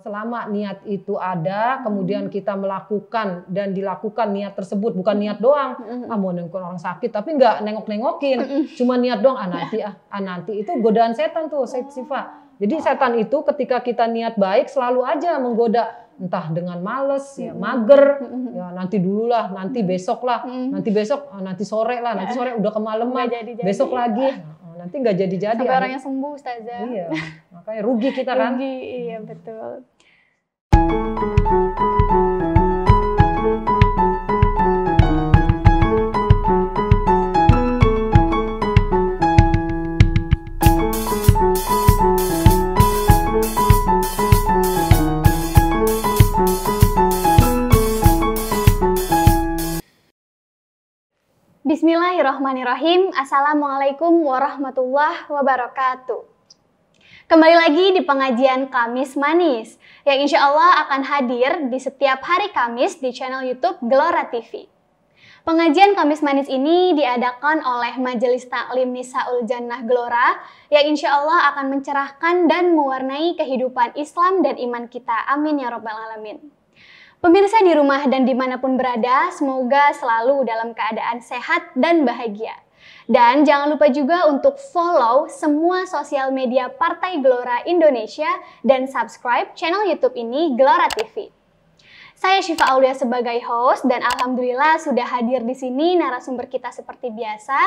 selama niat itu ada, kemudian kita melakukan dan dilakukan niat tersebut, bukan niat doang, mau nengokin orang sakit, tapi nggak nengok-nengokin, cuma niat doang, nanti itu godaan setan tuh, Sifa. Jadi setan itu ketika kita niat baik selalu aja menggoda, entah dengan males, ya mager, ya nanti dulu lah, nanti besok lah, nanti besok, nanti sore lah, nanti sore udah kemalaman, besok lagi. Nanti nggak jadi-jadi. Sampai orangnya sembuh, Ustazah. Iya, makanya rugi kita kan. Rugi, iya betul. Bismillahirrahmanirrahim. Assalamualaikum warahmatullahi wabarakatuh. Kembali lagi di pengajian Kamis Manis yang insya Allah akan hadir di setiap hari Kamis di channel YouTube Gelora TV. Pengajian Kamis Manis ini diadakan oleh Majelis Taklim Nisaul Jannah Gelora yang insya Allah akan mencerahkan dan mewarnai kehidupan Islam dan iman kita. Amin ya Rabbal Alamin. Pemirsa di rumah dan dimanapun berada, semoga selalu dalam keadaan sehat dan bahagia. Dan jangan lupa juga untuk follow semua sosial media Partai Gelora Indonesia dan subscribe channel YouTube ini Gelora TV. Saya Syifa Aulia sebagai host dan alhamdulillah sudah hadir di sini narasumber kita seperti biasa,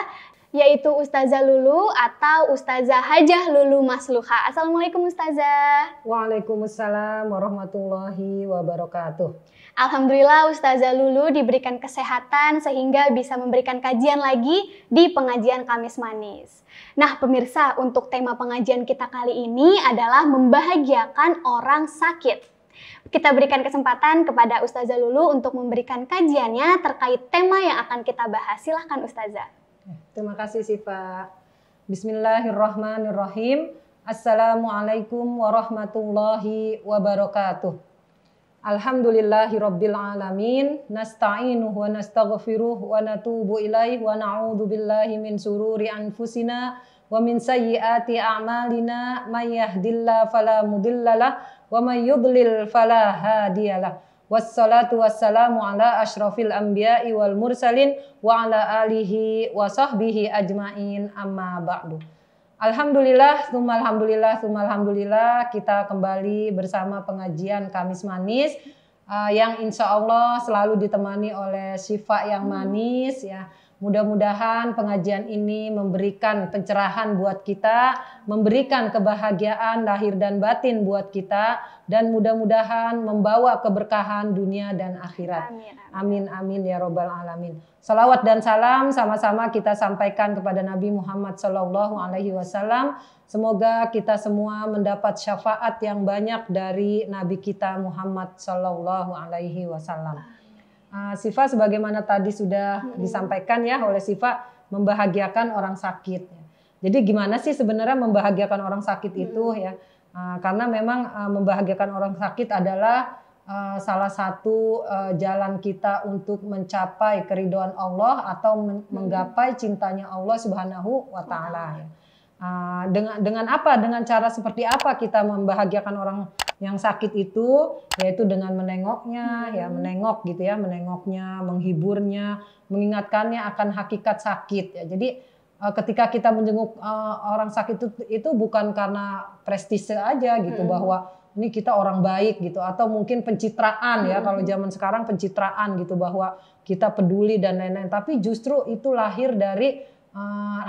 yaitu Ustazah Lulu atau Ustazah Hajah Lulu Masluha. Assalamualaikum Ustazah. Waalaikumsalam warahmatullahi wabarakatuh. Alhamdulillah Ustazah Lulu diberikan kesehatan sehingga bisa memberikan kajian lagi di pengajian Kamis Manis. Nah pemirsa, untuk tema pengajian kita kali ini adalah membahagiakan orang sakit. Kita berikan kesempatan kepada Ustazah Lulu untuk memberikan kajiannya terkait tema yang akan kita bahas. Silahkan Ustazah. Terima kasih Sifa. Bismillahirrahmanirrahim. Assalamualaikum warahmatullahi wabarakatuh. Alhamdulillahirabbil alamin, nasta'inuhu wa nastaghfiruh wa natubu ilaih wa na'udzu billahi min sururi anfusina wa min sayyiati a'malina, may yahdihillahu fala mudhillalah wa may yudlil fala hadiyalah. Wassalatu wassalamu ala asyrafil anbiya'i wal mursalin wa ala alihi wa sahbihi ajmain, amma ba'du. Alhamdulillah, alhamdulillah, kita kembali bersama pengajian Kamis Manis yang insya Allah selalu ditemani oleh Syifa yang manis ya. Mudah-mudahan pengajian ini memberikan pencerahan buat kita, memberikan kebahagiaan lahir dan batin buat kita, dan mudah-mudahan membawa keberkahan dunia dan akhirat. Amin, amin ya Rabbal Alamin. Salawat dan salam sama-sama kita sampaikan kepada Nabi Muhammad SAW. Semoga kita semua mendapat syafaat yang banyak dari Nabi kita Muhammad SAW. Sifa sebagaimana tadi sudah disampaikan ya oleh Sifa, membahagiakan orang sakit. Jadi gimana sih sebenarnya membahagiakan orang sakit itu ya? Karena memang membahagiakan orang sakit adalah salah satu jalan kita untuk mencapai keridhaan Allah atau menggapai cintanya Allah Subhanahu wa Ta'ala. Dengan apa? Dengan cara seperti apa kita membahagiakan orang yang sakit itu, yaitu dengan menengoknya, ya menengok gitu ya, menengoknya, menghiburnya, mengingatkannya akan hakikat sakit. Ya. Jadi ketika kita menjenguk orang sakit itu bukan karena prestise aja gitu, bahwa ini kita orang baik gitu, atau mungkin pencitraan ya, kalau zaman sekarang pencitraan gitu, bahwa kita peduli dan lain-lain. Tapi justru itu lahir dari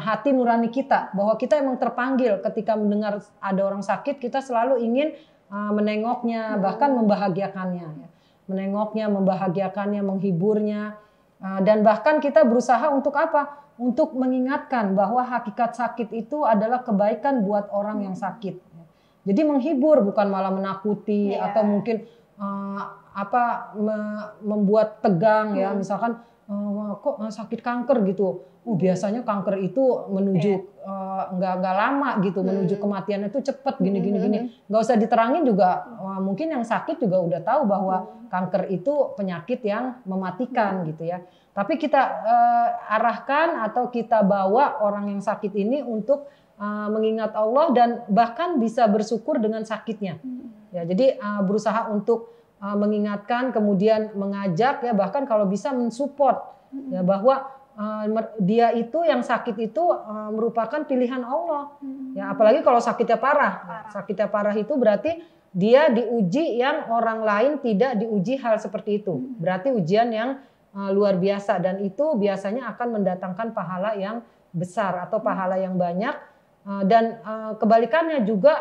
hati nurani kita, bahwa kita emang terpanggil ketika mendengar ada orang sakit, kita selalu ingin menengoknya, bahkan membahagiakannya, menengoknya, membahagiakannya, menghiburnya, dan bahkan kita berusaha untuk apa? Untuk mengingatkan bahwa hakikat sakit itu adalah kebaikan buat orang yang sakit. Jadi menghibur, bukan malah menakuti atau mungkin membuat tegang ya. Misalkan kok sakit kanker gitu. Biasanya kanker itu menuju nggak lama gitu, menuju kematian itu cepat gini. Nggak usah diterangin juga, mungkin yang sakit juga udah tahu bahwa kanker itu penyakit yang mematikan gitu ya. Tapi kita arahkan atau kita bawa orang yang sakit ini untuk mengingat Allah dan bahkan bisa bersyukur dengan sakitnya. Ya, jadi berusaha untuk mengingatkan, kemudian mengajak ya, bahkan kalau bisa mensupport ya, bahwa dia itu yang sakit itu merupakan pilihan Allah. Ya, apalagi kalau sakitnya parah. Sakitnya parah itu berarti dia diuji yang orang lain tidak diuji hal seperti itu. Berarti ujian yang luar biasa dan itu biasanya akan mendatangkan pahala yang besar atau pahala yang banyak. Dan kebalikannya juga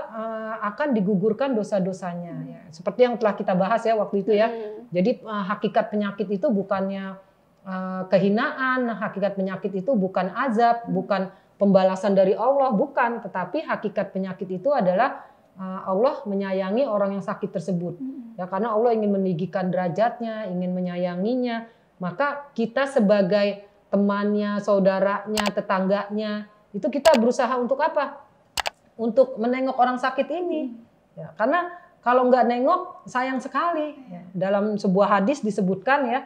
akan digugurkan dosa-dosanya ya. Seperti yang telah kita bahas ya waktu itu ya. Jadi hakikat penyakit itu bukannya kehinaan, hakikat penyakit itu bukan azab, bukan pembalasan dari Allah, bukan, tetapi hakikat penyakit itu adalah Allah menyayangi orang yang sakit tersebut. Ya, karena Allah ingin meninggikan derajatnya, ingin menyayanginya, maka kita sebagai temannya, saudaranya, tetangganya, itu kita berusaha untuk apa? Untuk menengok orang sakit ini. Ya, karena kalau nggak nengok sayang sekali. Ya, dalam sebuah hadis disebutkan ya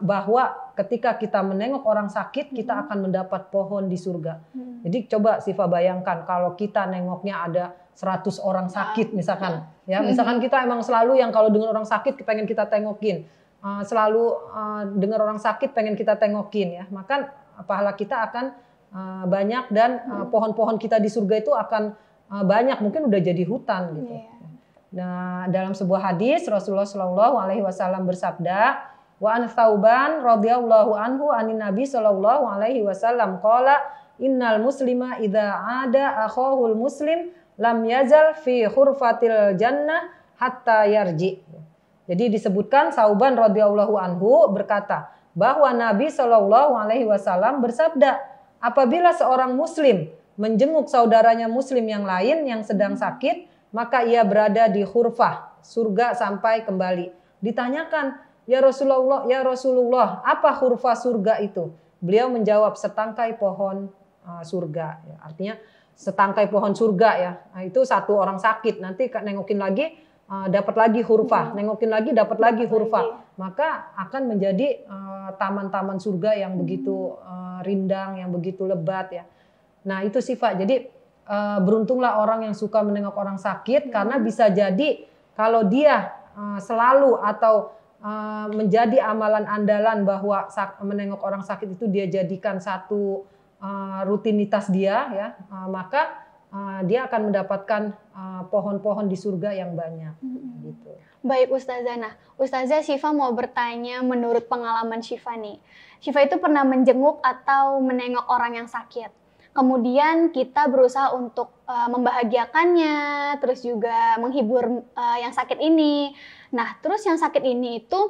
bahwa ketika kita menengok orang sakit kita akan mendapat pohon di surga. Jadi coba Siva bayangkan kalau kita nengoknya ada 100 orang sakit misalkan. Ya, misalkan kita emang selalu yang kalau dengar orang sakit pengen kita tengokin. Selalu dengar orang sakit pengen kita tengokin ya. Maka pahala kita akan banyak dan pohon-pohon kita di surga itu akan banyak, mungkin udah jadi hutan gitu. Nah, dalam sebuah hadis Rasulullah Shallallahu Alaihi Wasallam bersabda, wa an Thauban radhiyallahu anhu anin Nabi Shallallahu Alaihi Wasallam qala innal muslima idza ada akhahul muslim lam yazal fi khurfatil jannah hatta yarji. Jadi disebutkan Thauban radhiyallahu anhu berkata bahwa Nabi Shallallahu Alaihi Wasallam bersabda, apabila seorang muslim menjenguk saudaranya muslim yang lain yang sedang sakit, maka ia berada di khurfah, surga sampai kembali. Ditanyakan, ya Rasulullah, apa khurfah surga itu? Beliau menjawab, setangkai pohon surga. Ya, artinya setangkai pohon surga ya. Nah, itu satu orang sakit, nanti nengokin lagi dapat lagi khurfah, nengokin lagi dapat lagi khurfah. Maka akan menjadi taman-taman surga yang begitu rindang, yang begitu lebat ya. Nah, itu sifat. Jadi beruntunglah orang yang suka menengok orang sakit karena bisa jadi kalau dia selalu atau menjadi amalan andalan bahwa menengok orang sakit itu dia jadikan satu rutinitas dia ya, maka dia akan mendapatkan pohon-pohon di surga yang banyak. Gitu. Baik Ustazah. Nah, Ustazah Syifa mau bertanya menurut pengalaman Syifa nih. Syifa itu pernah menjenguk atau menengok orang yang sakit. Kemudian kita berusaha untuk membahagiakannya, terus juga menghibur yang sakit ini. Nah, terus yang sakit ini itu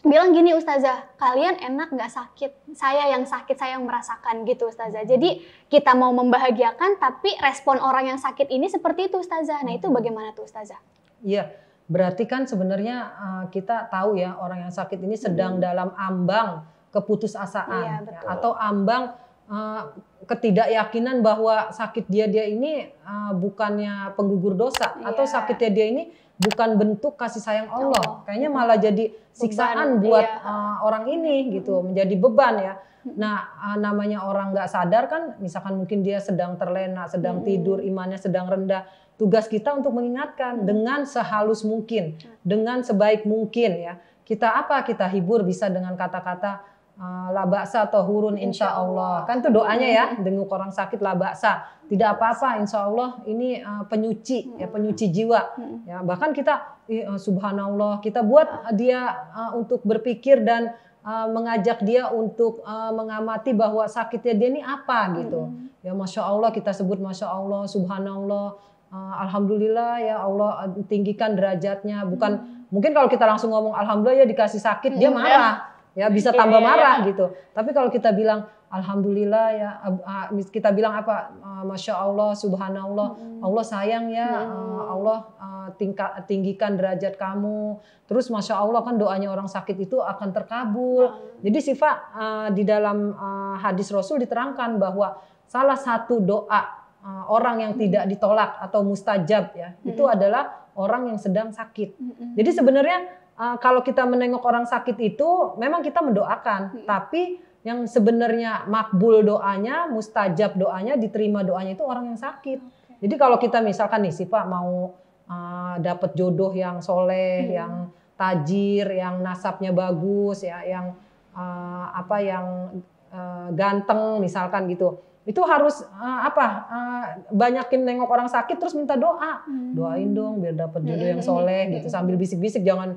bilang gini Ustazah, kalian enak nggak sakit? Saya yang sakit, saya yang merasakan gitu Ustazah. Jadi kita mau membahagiakan, tapi respon orang yang sakit ini seperti itu Ustazah. Nah, itu bagaimana tuh Ustazah? Iya, berarti kan sebenarnya kita tahu ya orang yang sakit ini sedang dalam ambang keputusasaan ya, atau ambang ketidakyakinan bahwa sakit dia ini bukannya penggugur dosa atau sakitnya dia ini bukan bentuk kasih sayang Allah. Kayaknya malah jadi siksaan buat orang ini gitu, menjadi beban ya. Nah, namanya orang nggak sadar kan, misalkan mungkin dia sedang terlena, sedang tidur, imannya sedang rendah. Tugas kita untuk mengingatkan dengan sehalus mungkin, dengan sebaik mungkin ya. Kita hibur bisa dengan kata-kata la ba'sa tahurun insya Allah. Kan itu doanya ya, denguk orang sakit la ba'sa. Tidak apa-apa insya Allah, ini penyuci ya, penyuci jiwa. Ya, bahkan kita subhanallah, kita buat dia untuk berpikir dan mengajak dia untuk mengamati bahwa sakitnya dia ini apa gitu. Ya Masya Allah, kita sebut Masya Allah, subhanallah, alhamdulillah ya Allah tinggikan derajatnya. Bukan mungkin kalau kita langsung ngomong alhamdulillah ya dikasih sakit, dia marah. Ya bisa tambah marah gitu. Tapi kalau kita bilang alhamdulillah ya, kita bilang apa? Masya Allah, subhanallah, Allah sayang ya, Allah tinggikan derajat kamu. Terus Masya Allah kan doanya orang sakit itu akan terkabul. Jadi Syifa, di dalam hadis Rasul diterangkan bahwa salah satu doa orang yang tidak ditolak atau mustajab ya, itu adalah orang yang sedang sakit. Jadi sebenarnya kalau kita menengok orang sakit itu memang kita mendoakan, tapi yang sebenarnya makbul doanya, mustajab doanya, diterima doanya itu orang yang sakit. Jadi kalau kita misalkan nih Syifa mau dapat jodoh yang soleh, yang tajir, yang nasabnya bagus, ya, yang ganteng misalkan gitu. Itu harus banyakin nengok orang sakit terus minta doa. Doain dong biar dapat jodoh yang soleh gitu, sambil bisik-bisik, jangan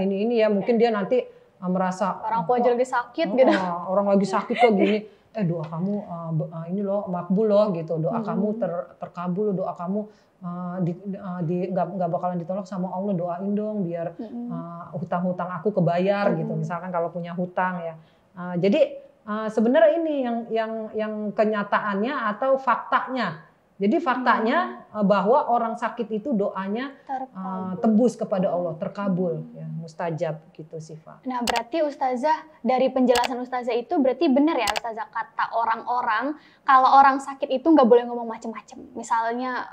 ini ya, mungkin dia nanti merasa orang tua aja lagi sakit gitu. Orang lagi sakit kok gini. Doa kamu ini loh makbul loh gitu. Doa kamu terkabul, doa kamu nggak bakalan ditolak sama Allah, doain dong biar hutang-hutang aku kebayar gitu. Misalkan kalau punya hutang ya. Jadi sebenarnya ini yang kenyataannya atau faktanya. Jadi faktanya bahwa orang sakit itu doanya tembus kepada Allah, terkabul, ya, mustajab gitu Syifa. Nah berarti Ustazah, dari penjelasan Ustazah itu berarti benar ya Ustazah, kata orang-orang kalau orang sakit itu nggak boleh ngomong macam-macam. Misalnya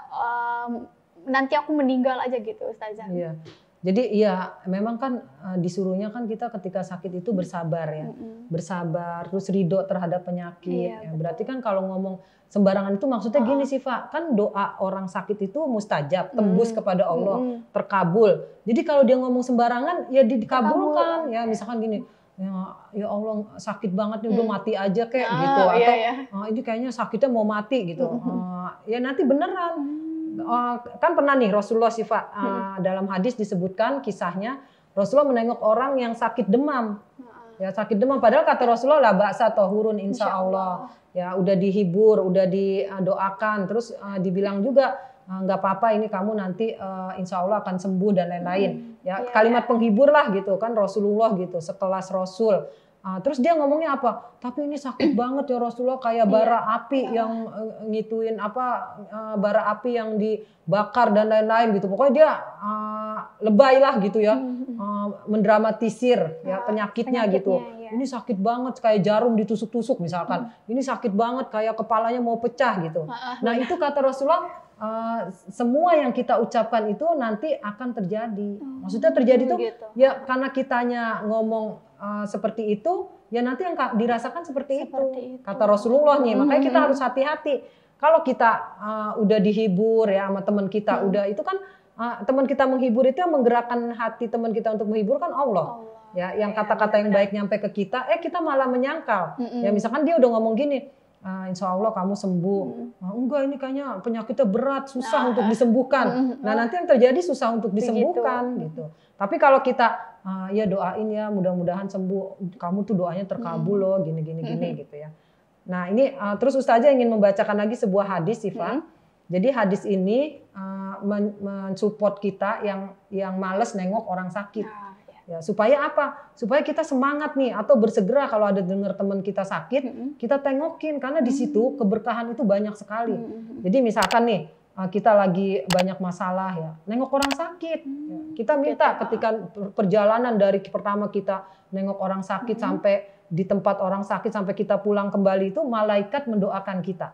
nanti aku meninggal aja gitu Ustazah. Iya. Jadi ya memang kan disuruhnya kan kita ketika sakit itu bersabar ya. Bersabar, terus ridho terhadap penyakit. Iya, ya. Berarti kan kalau ngomong sembarangan itu maksudnya gini sih Pak, kan doa orang sakit itu mustajab, tembus kepada Allah, terkabul. Jadi kalau dia ngomong sembarangan ya dikabulkan. Ya misalkan gini, ya Allah sakit banget nih, udah mati aja kayak gitu. Atau ini kayaknya sakitnya mau mati gitu. Ya nanti beneran. Kan pernah nih Rasulullah Syifa, dalam hadis disebutkan kisahnya Rasulullah menengok orang yang sakit demam. Ya sakit demam, padahal kata Rasulullah la ba'sa tahurun insya Allah. Ya udah dihibur, udah didoakan, terus dibilang juga nggak apa-apa ini kamu nanti insya Allah akan sembuh dan lain-lain. Ya kalimat penghibur lah gitu kan Rasulullah gitu, sekelas Rasul. Terus dia ngomongnya apa? Tapi ini sakit banget ya Rasulullah, kayak bara api yang ngituin bara api yang dibakar dan lain-lain gitu. Pokoknya dia lebay lah gitu ya, mendramatisir ya penyakitnya gitu. Ya. Ini sakit banget kayak jarum ditusuk-tusuk misalkan. Ini sakit banget kayak kepalanya mau pecah gitu. Nah itu kata Rasulullah, semua yang kita ucapkan itu nanti akan terjadi. Maksudnya terjadi tuh gitu. Ya karena kitanya ngomong seperti itu, ya nanti yang dirasakan seperti itu. Kata Rasulullah nih, makanya kita harus hati-hati. Kalau kita udah dihibur ya sama teman kita, udah itu kan teman kita menghibur itu yang menggerakkan hati teman kita untuk menghibur kan Allah. Ya, yang kata-kata yang baik nyampe ke kita, kita malah menyangkal. Ya misalkan dia udah ngomong gini, insya Allah kamu sembuh. Enggak, ini kayaknya penyakitnya berat, susah untuk disembuhkan. Nah nanti yang terjadi susah untuk disembuhkan gitu. Tapi kalau kita ya doain ya mudah-mudahan sembuh, kamu tuh doanya terkabul loh, gini gitu ya. Nah ini terus Ustazah ingin membacakan lagi sebuah hadis Syifa. Jadi hadis ini mensupport kita yang males nengok orang sakit. Ya, supaya apa? Supaya kita semangat nih atau bersegera kalau ada dengar teman kita sakit, kita tengokin karena di situ keberkahan itu banyak sekali. Jadi misalkan nih kita lagi banyak masalah ya, nengok orang sakit. Ya, kita minta ketika perjalanan dari pertama kita nengok orang sakit sampai di tempat orang sakit sampai kita pulang kembali itu malaikat mendoakan kita.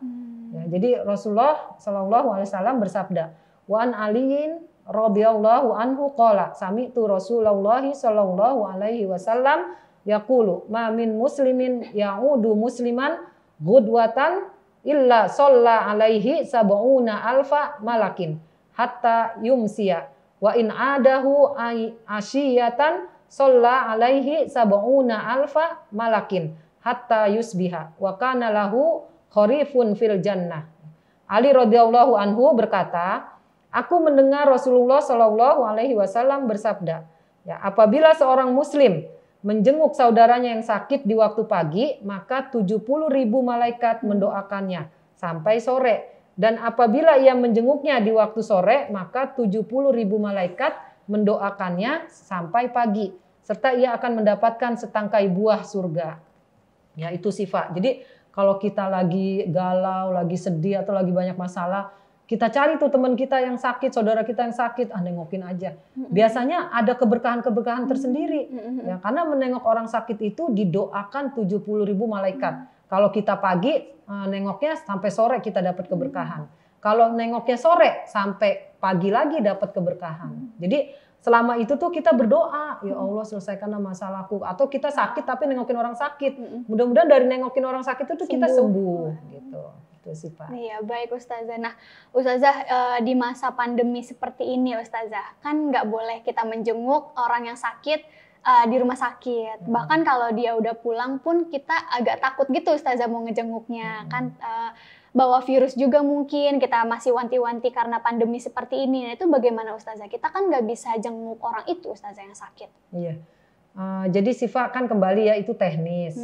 Ya, jadi Rasulullah SAW bersabda, wa an aliyin radhiyallahu anhu qala sami'tu Rasulullah sallallahu alaihi wasallam yaqulu ma min muslimin ya'udu musliman ghudwatan illa shalla alaihi sab'una alfa malakin hatta yumsiya wa in adahu ashiyatan shalla alaihi sab'una alfa malakin hatta yusbiha wa kana lahu kharifun fil jannah. Ali radhiyallahu anhu berkata, aku mendengar Rasulullah Shallallahu Alaihi Wasallam bersabda, ya, apabila seorang Muslim menjenguk saudaranya yang sakit di waktu pagi, maka 70.000 malaikat mendoakannya sampai sore. Dan apabila ia menjenguknya di waktu sore, maka 70.000 malaikat mendoakannya sampai pagi. Serta ia akan mendapatkan setangkai buah surga. Ya itu sifat. Jadi kalau kita lagi galau, lagi sedih atau lagi banyak masalah, kita cari tuh teman kita yang sakit, saudara kita yang sakit, nengokin aja. Biasanya ada keberkahan-keberkahan tersendiri. Ya, karena menengok orang sakit itu didoakan 70.000 malaikat. Kalau kita pagi nengoknya sampai sore kita dapat keberkahan. Kalau nengoknya sore sampai pagi lagi dapat keberkahan. Jadi selama itu tuh kita berdoa, ya Allah selesaikanlah masalahku. Atau kita sakit tapi nengokin orang sakit. Mudah-mudahan dari nengokin orang sakit itu kita sembuh gitu. Itu sih Pak. Iya, baik Ustazah. Nah, Ustazah di masa pandemi seperti ini Ustazah, kan nggak boleh kita menjenguk orang yang sakit di rumah sakit. Bahkan kalau dia udah pulang pun kita agak takut gitu Ustazah mau ngejenguknya. Kan bawa virus juga mungkin, kita masih wanti-wanti karena pandemi seperti ini. Nah itu bagaimana Ustazah? Kita kan nggak bisa jenguk orang itu Ustazah yang sakit. Iya. Jadi Siva kan kembali ya itu teknis.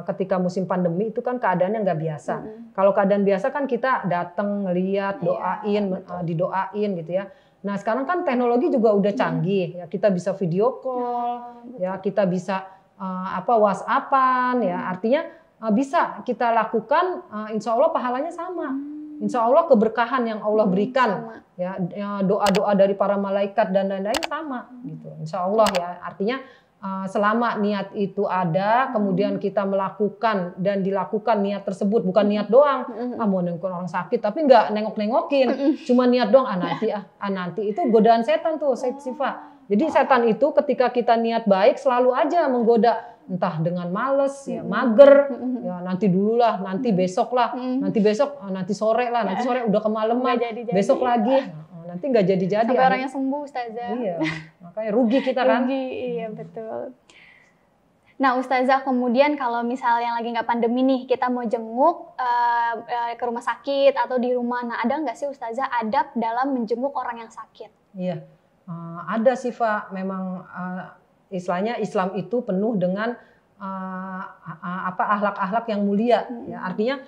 Ketika musim pandemi itu kan keadaannya nggak biasa. Kalau keadaan biasa kan kita datang ngeliat, doain, didoain gitu ya. Nah sekarang kan teknologi juga udah canggih. Ya kita bisa video call, ya kita bisa WhatsAppan, ya artinya bisa kita lakukan, insya Allah pahalanya sama. Insya Allah keberkahan yang Allah berikan, ya doa-doa dari para malaikat dan lain-lain sama, gitu. Insya Allah ya, artinya selama niat itu ada, kemudian kita melakukan dan dilakukan niat tersebut, bukan niat doang, mau nengokin orang sakit, tapi nggak nengok-nengokin, cuma niat doang, nanti itu godaan setan tuh, Siva. Jadi setan itu ketika kita niat baik selalu aja menggoda. Entah dengan males, ya mager, ya nanti dulu lah, nanti besok lah, nanti besok, nanti sore lah, nanti sore udah kemalaman, besok lagi, nanti nggak jadi-jadi. Sampai orangnya sembuh Ustazah. Iya, makanya rugi kita kan. Rugi, iya betul. Nah Ustazah kemudian kalau misalnya lagi nggak pandemi nih, kita mau jenguk ke rumah sakit atau di rumah, nah ada nggak sih Ustazah adab dalam menjenguk orang yang sakit? Iya, ada sih Pak, memang istilahnya Islam itu penuh dengan akhlak-akhlak yang mulia. Ya, artinya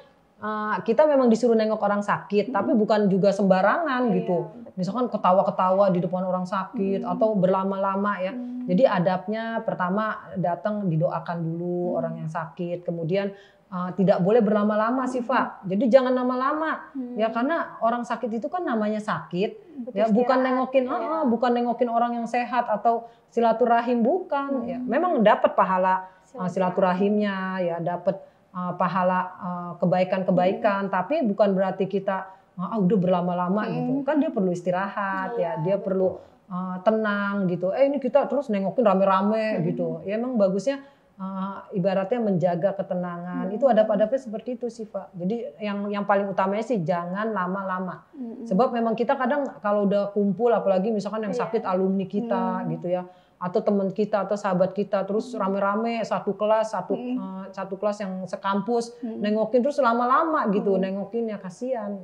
kita memang disuruh nengok orang sakit, tapi bukan juga sembarangan gitu. Misalkan ketawa-ketawa di depan orang sakit atau berlama-lama ya. Jadi adabnya pertama datang didoakan dulu orang yang sakit, kemudian tidak boleh berlama-lama sih Pak. Jadi jangan lama-lama ya karena orang sakit itu kan namanya sakit ya, bukan nengokin bukan nengokin orang yang sehat atau silaturahim, bukan ya. Memang dapat pahala silaturahimnya ya, dapat pahala kebaikan-kebaikan, tapi bukan berarti kita udah berlama-lama gitu. Kan dia perlu istirahat ya, dia perlu tenang gitu. Ini kita terus nengokin rame-rame gitu. Ya emang bagusnya ibaratnya menjaga ketenangan. Itu adab-adabnya seperti itu sih Pak. Jadi yang paling utamanya sih jangan lama-lama. Sebab memang kita kadang kalau udah kumpul, apalagi misalkan yang sakit alumni kita gitu ya, atau teman kita atau sahabat kita, terus rame-rame satu kelas yang sekampus nengokin terus lama-lama gitu, nengokinnya kasihan.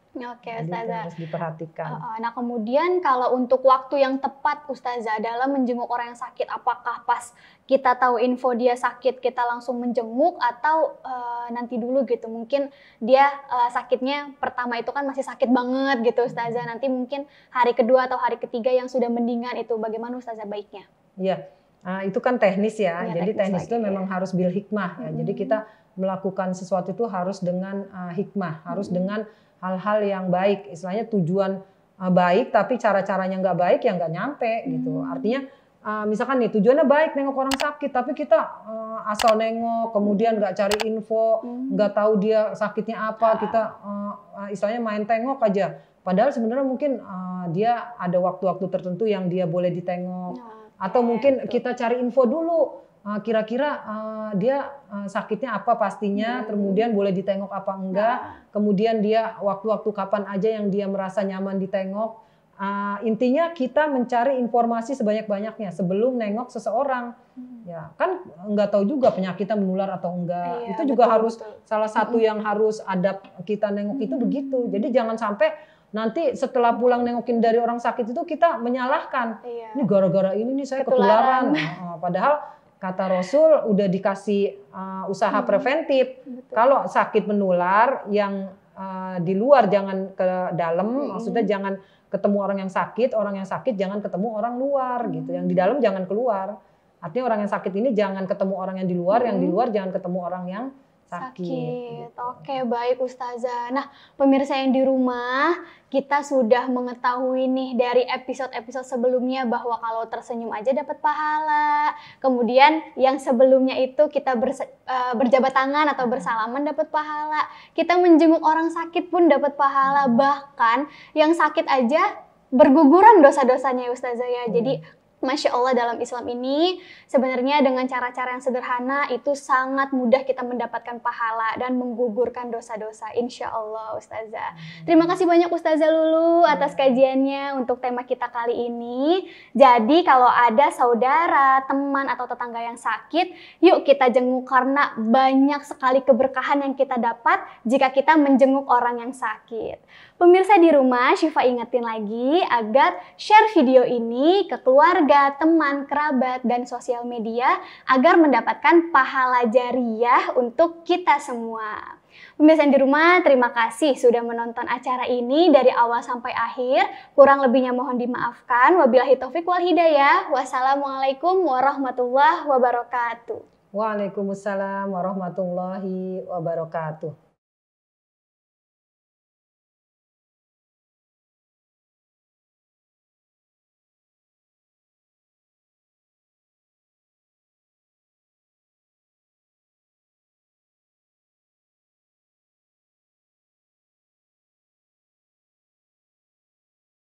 Oke, Ustazah. Harus diperhatikan. Nah kemudian kalau untuk waktu yang tepat Ustazah dalam menjenguk orang yang sakit, apakah pas kita tahu info dia sakit kita langsung menjenguk atau nanti dulu gitu? Mungkin dia sakitnya pertama itu kan masih sakit banget gitu Ustazah, nanti mungkin hari kedua atau hari ketiga yang sudah mendingan itu bagaimana Ustazah baiknya? Iya, itu kan teknis ya, jadi teknis itu memang harus bil hikmah ya. Jadi kita melakukan sesuatu itu harus dengan hikmah, harus dengan hal-hal yang baik, istilahnya tujuan baik tapi cara-caranya nggak baik ya nggak nyampe gitu. Artinya misalkan nih tujuannya baik nengok orang sakit tapi kita asal nengok kemudian nggak cari info, nggak tahu dia sakitnya apa, kita istilahnya main tengok aja. Padahal sebenarnya mungkin dia ada waktu-waktu tertentu yang dia boleh ditengok, atau mungkin kita cari info dulu. Kira-kira dia sakitnya apa pastinya, kemudian boleh ditengok apa enggak, kemudian dia waktu-waktu kapan aja yang dia merasa nyaman ditengok. Intinya kita mencari informasi sebanyak-banyaknya sebelum nengok seseorang. Ya kan nggak tahu juga penyakitnya menular atau enggak. Itu juga harus salah satu yang harus adab kita nengok itu begitu. Jadi jangan sampai nanti setelah pulang nengokin dari orang sakit itu kita menyalahkan. Ini gara-gara ini nih saya ketularan. Padahal kata Rasul udah dikasih usaha preventif. Kalau sakit menular yang di luar jangan ke dalam, maksudnya jangan ketemu orang yang sakit jangan ketemu orang luar gitu. Yang di dalam jangan keluar. Artinya orang yang sakit ini jangan ketemu orang yang di luar, yang di luar jangan ketemu orang yang sakit. Oke, baik Ustazah. Nah, pemirsa yang di rumah, kita sudah mengetahui nih dari episode-episode sebelumnya bahwa kalau tersenyum aja dapat pahala. Kemudian yang sebelumnya itu kita berjabat tangan atau bersalaman dapat pahala. Kita menjenguk orang sakit pun dapat pahala. Bahkan yang sakit aja berguguran dosa-dosanya ya Ustazah ya. Jadi Masya Allah dalam Islam ini sebenarnya dengan cara-cara yang sederhana itu sangat mudah kita mendapatkan pahala dan menggugurkan dosa-dosa insya Allah Ustazah. Terima kasih banyak Ustazah Lulu atas kajiannya untuk tema kita kali ini. Jadi kalau ada saudara, teman atau tetangga yang sakit, yuk kita jenguk karena banyak sekali keberkahan yang kita dapat jika kita menjenguk orang yang sakit. Pemirsa di rumah, Syifa ingetin lagi agar share video ini ke keluarga, teman, kerabat, dan sosial media agar mendapatkan pahala jariyah untuk kita semua. Pemirsa di rumah, terima kasih sudah menonton acara ini dari awal sampai akhir. Kurang lebihnya mohon dimaafkan. Wabillahi taufik wal hidayah. Wassalamualaikum warahmatullahi wabarakatuh. Waalaikumsalam warahmatullahi wabarakatuh.